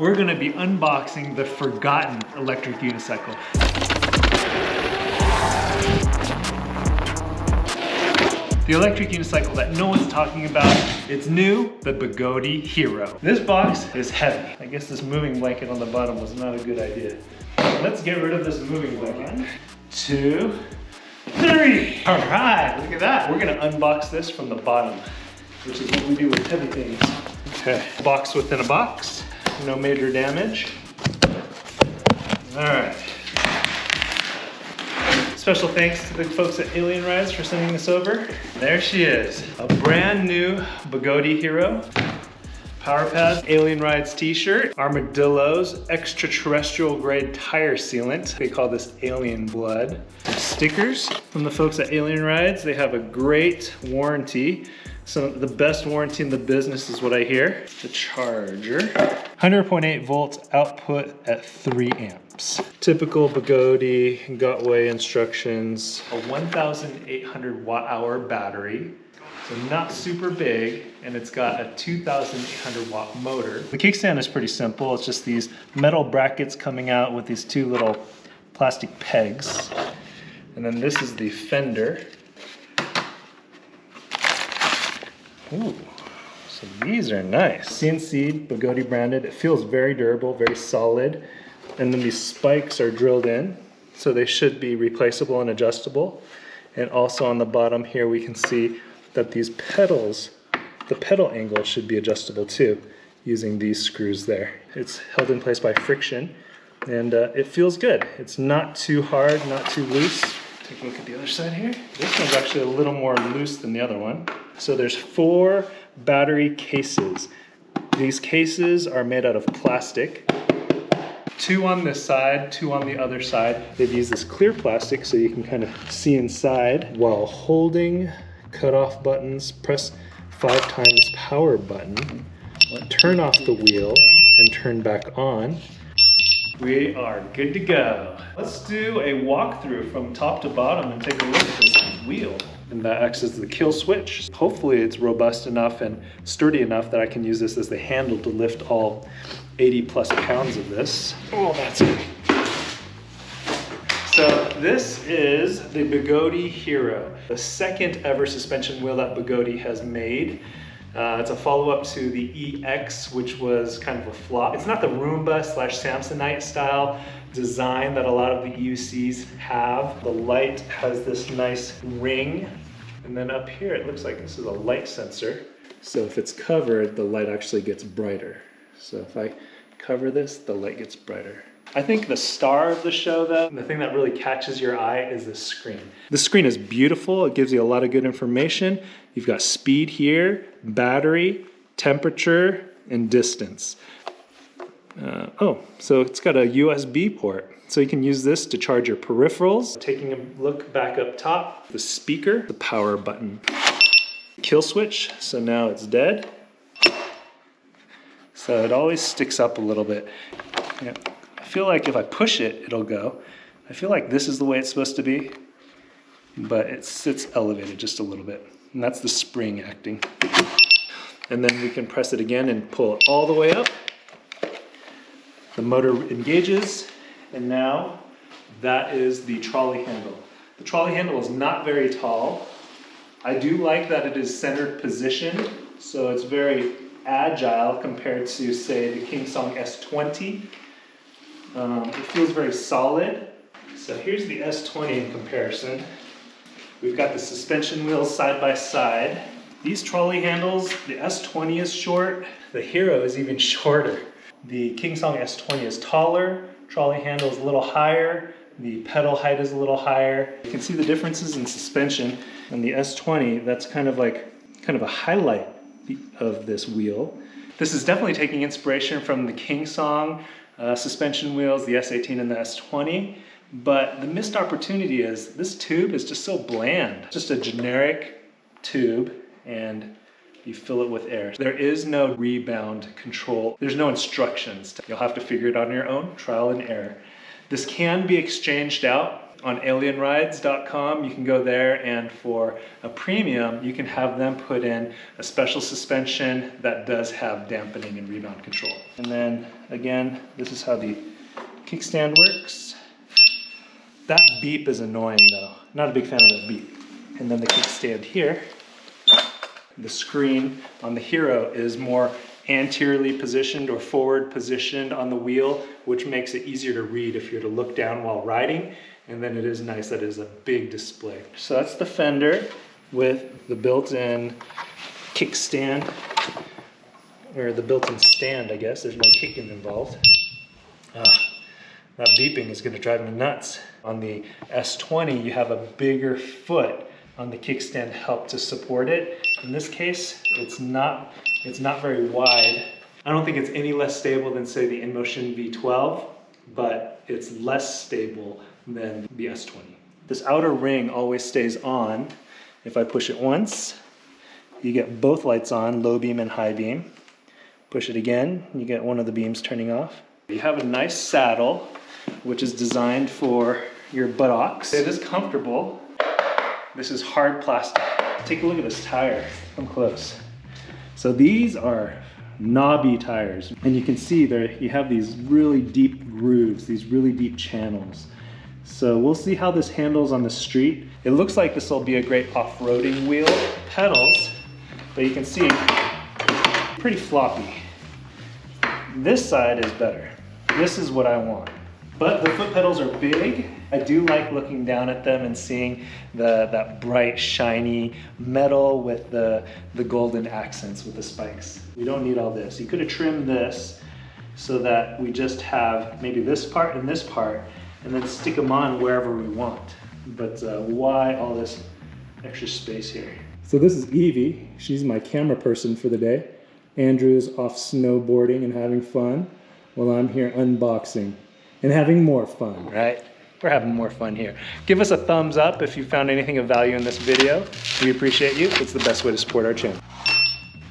we're gonna be unboxing the Forgotten electric unicycle. The electric unicycle that no one's talking about. It's new, the Begode HERO. This box is heavy. I guess this moving blanket on the bottom was not a good idea. Let's get rid of this moving blanket. 1, 2, 3. All right, look at that. We're gonna unbox this from the bottom, which is what we do with heavy things. Okay, box within a box. No major damage. All right. Special thanks to the folks at Alien Rides for sending this over. There she is, a brand new Begode HERO. Power pads, Alien Rides t-shirt, Armadillo's extraterrestrial grade tire sealant. They call this alien blood. Some stickers from the folks at Alien Rides. They have a great warranty. So the best warranty in the business is what I hear. The charger, 100.8 volts output at 3 amps. Typical Begode Gotway instructions. A 1,800 watt-hour battery. So not super big, and it's got a 2,800 watt motor. The kickstand is pretty simple. It's just these metal brackets coming out with these 2 little plastic pegs. And then this is the fender. Ooh, so these are nice. CNC, Begode branded. It feels very durable, very solid. And then these spikes are drilled in, so they should be replaceable and adjustable. And also on the bottom here, we can see that these pedals, the pedal angle should be adjustable too, using these screws there. It's held in place by friction, and it feels good. It's not too hard, not too loose. Take a look at the other side here. This one's actually a little more loose than the other one. So there's 4 battery cases. These cases are made out of plastic. 2 on this side, 2 on the other side. They've used this clear plastic so you can kind of see inside while holding cutoff buttons. Press 5 times power button. Turn off the wheel and turn back on. We are good to go. Let's do a walkthrough from top to bottom and take a look at this wheel. And that acts as the kill switch. Hopefully it's robust enough and sturdy enough that I can use this as the handle to lift all 80 plus pounds of this. Oh, that's good. So this is the Begode HERO, the second ever suspension wheel that Begode has made. It's a follow-up to the EX, which was kind of a flop. It's not the Roomba / Samsonite style design that a lot of the EUCs have. The light has this nice ring, and then up here it looks like this is a light sensor. So if it's covered, the light actually gets brighter. So if I cover this, the light gets brighter. I think the star of the show though, the thing that really catches your eye is the screen. The screen is beautiful. It gives you a lot of good information. You've got speed here, battery, temperature, and distance. So it's got a USB port. So you can use this to charge your peripherals. Taking a look back up top, the speaker, the power button. Kill switch, so now it's dead. So it always sticks up a little bit. Yeah. I feel like if I push it, it'll go. I feel like this is the way it's supposed to be, but it sits elevated just a little bit. And that's the spring acting. And then we can press it again and pull it all the way up. The motor engages, and now that is the trolley handle. The trolley handle is not very tall. I do like that it is centered position, so it's very agile compared to, say, the Kingsong S20. It feels very solid. So here's the S20 in comparison. We've got the suspension wheels side by side. These trolley handles, the S20 is short, the HERO is even shorter. The Kingsong S20 is taller, trolley handle is a little higher, the pedal height is a little higher. You can see the differences in suspension. And the S20, that's kind of a highlight of this wheel. This is definitely taking inspiration from the Kingsong suspension wheels, the S18 and the S20. But the missed opportunity is this tube is just so bland. Just a generic tube, and you fill it with air. There is no rebound control. There's no instructions. You'll have to figure it out on your own, trial and error. This can be exchanged out. on alienrides.com. You can go there, and for a premium, you can have them put in a special suspension that does have dampening and rebound control. And then again, this is how the kickstand works. That beep is annoying though. Not a big fan of that beep. And then the kickstand here, the screen on the Hero is more anteriorly positioned or forward positioned on the wheel, which makes it easier to read if you're to look down while riding. And then it is nice that it is a big display. So that's the fender with the built-in kickstand, or the built-in stand, I guess. There's no kicking involved. That beeping is going to drive me nuts. On the S20, you have a bigger foot on the kickstand to help to support it. In this case, it's not very wide. I don't think it's any less stable than, say, the InMotion V12, but it's less stable than the S20. This outer ring always stays on. If I push it once, you get both lights on, low beam and high beam. Push it again, you get one of the beams turning off. You have a nice saddle, which is designed for your buttocks. It is comfortable. This is hard plastic. Take a look at this tire, come close. So these are knobby tires, and you can see there you have these really deep grooves, these really deep channels. So we'll see how this handles on the street. It looks like this will be a great off-roading wheel. Pedals, but you can see, pretty floppy. This side is better. This is what I want. But the foot pedals are big. I do like looking down at them and seeing that bright, shiny metal with the golden accents with the spikes. We don't need all this. You could have trimmed this so that we just have maybe this part and this part, and then stick them on wherever we want. But why all this extra space here? So this is Evie. She's my camera person for the day. Andrew's off snowboarding and having fun, while I'm here unboxing and having more fun, right? We're having more fun here. Give us a thumbs up if you found anything of value in this video. We appreciate you. It's the best way to support our channel.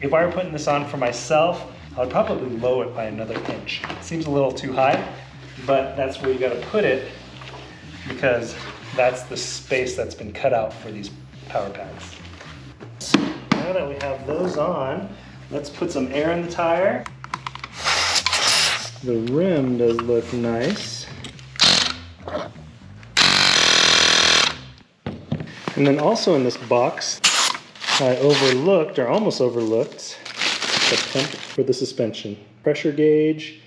If I were putting this on for myself, I would probably lower it by another inch. It seems a little too high, but that's where you gotta put it, because that's the space that's been cut out for these power pads. So now that we have those on, let's put some air in the tire. The rim does look nice. And then also in this box, I overlooked, or almost overlooked, the pump for the suspension. Pressure gauge,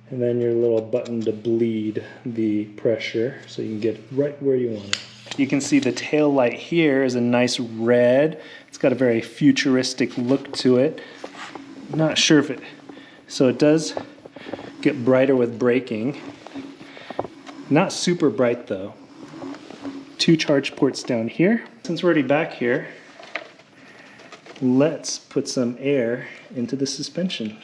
and then your little button to bleed the pressure so you can get it right where you want it. You can see the tail light here is a nice red. It's got a very futuristic look to it. Not sure if it, so it does get brighter with braking. Not super bright though. 2 charge ports down here. Since we're already back here, let's put some air into the suspension.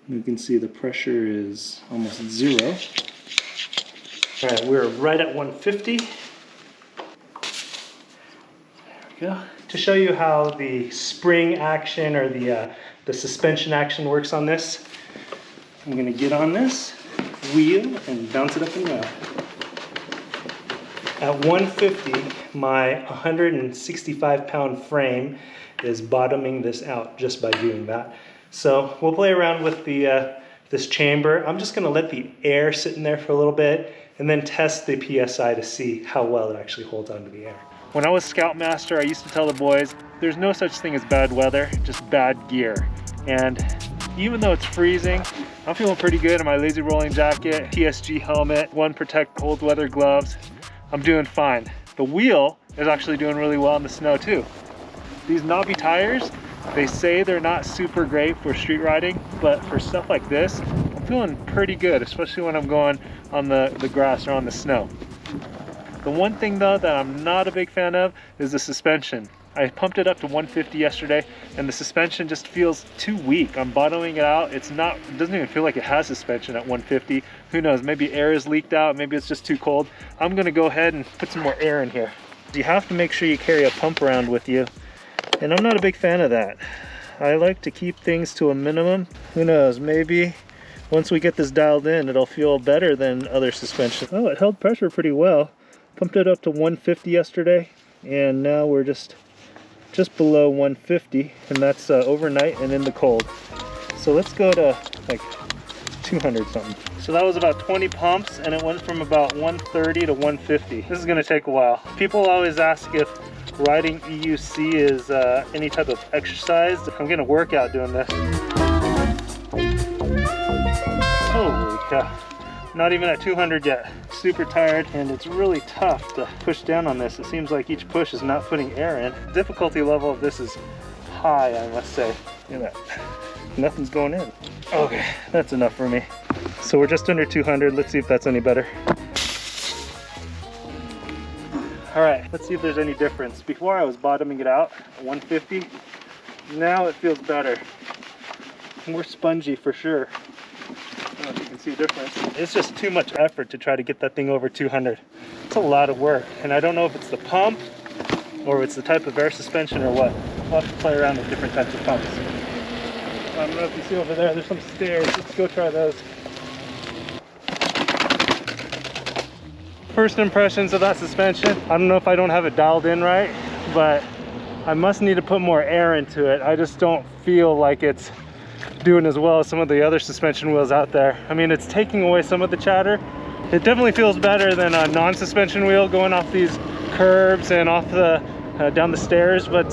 You can see the pressure is almost 0. All right, we're right at 150. There we go. To show you how the spring action or the suspension action works on this, I'm gonna get on this wheel and bounce it up and down. At 150, my 165-pound frame is bottoming this out just by doing that. So we'll play around with the this chamber. I'm just gonna let the air sit in there for a little bit and then test the PSI to see how well it actually holds onto the air. When I was Scoutmaster, I used to tell the boys, there's no such thing as bad weather, just bad gear. And even though it's freezing, I'm feeling pretty good in my lazy rolling jacket, TSG helmet, One Protect cold weather gloves. I'm doing fine. The wheel is actually doing really well in the snow too. These knobby tires, they say they're not super great for street riding, but for stuff like this, I'm feeling pretty good, especially when I'm going on the grass or on the snow. The one thing though that I'm not a big fan of is the suspension. I pumped it up to 150 yesterday and the suspension just feels too weak. I'm bottoming it out. It doesn't even feel like it has suspension at 150. Who knows, maybe air is leaked out, maybe it's just too cold. I'm gonna go ahead and put some more air in here. You have to make sure you carry a pump around with you, and I'm not a big fan of that. I like to keep things to a minimum. Who knows, maybe once we get this dialed in, it'll feel better than other suspension. Oh, it held pressure pretty well. Pumped it up to 150 yesterday, and now we're just below 150, and that's overnight and in the cold. So let's go to like 200 something. So that was about 20 pumps, and it went from about 130 to 150. This is gonna take a while. People always ask if riding EUC is any type of exercise. I'm getting a workout doing this. Holy cow. Not even at 200 yet. Super tired, and it's really tough to push down on this. It seems like each push is not putting air in. The difficulty level of this is high, I must say. Look at that. Nothing's going in. Okay, that's enough for me. So we're just under 200. Let's see if that's any better. All right, let's see if there's any difference. Before I was bottoming it out at 150. Now it feels better. More spongy for sure. I don't know if you can see a difference. It's just too much effort to try to get that thing over 200. It's a lot of work, and I don't know if it's the pump or if it's the type of air suspension or what. We'll have to play around with different types of pumps. I don't know if you see over there, there's some stairs. Let's go try those. First impressions of that suspension. I don't know if I don't have it dialed in right, but I must need to put more air into it. I just don't feel like it's doing as well as some of the other suspension wheels out there. I mean, it's taking away some of the chatter. It definitely feels better than a non-suspension wheel going off these curbs and off the down the stairs, but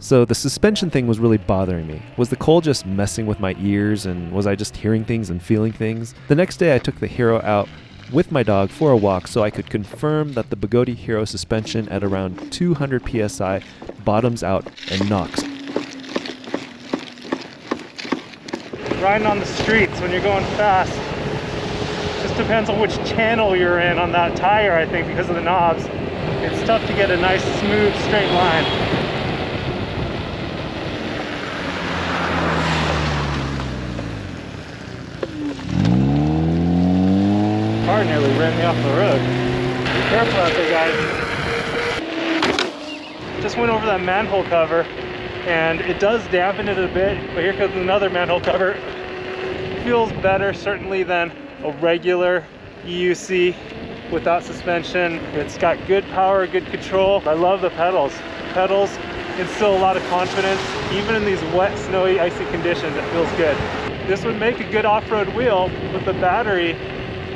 So the suspension thing was really bothering me. Was the cold just messing with my ears, and was I just hearing things and feeling things? The next day I took the Hero out with my dog for a walk so I could confirm that the Begode Hero suspension at around 200 psi bottoms out and knocks. riding on the streets when you're going fast, just depends on which channel you're in on that tire, I think, because of the knobs. It's tough to get a nice, smooth, straight line. Car nearly ran me off the road. Be careful out there, guys. Just went over that manhole cover, and it does dampen it a bit, but here comes another manhole cover. It feels better, certainly, than a regular EUC without suspension. It's got good power, good control. I love the pedals. The pedals instill a lot of confidence. Even in these wet, snowy, icy conditions, it feels good. This would make a good off-road wheel, but the battery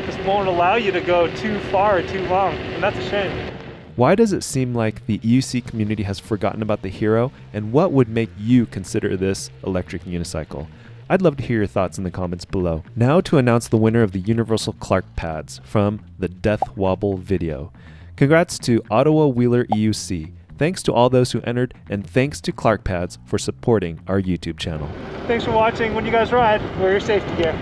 just won't allow you to go too far or too long, and that's a shame. Why does it seem like the EUC community has forgotten about the Hero, and what would make you consider this electric unicycle? I'd love to hear your thoughts in the comments below. Now to announce the winner of the Universal Clark pads from the Death Wobble video. Congrats to Ottawa Wheeler EUC. Thanks to all those who entered, and thanks to Clark Pads for supporting our YouTube channel. Thanks for watching. When you guys ride, wear your safety gear.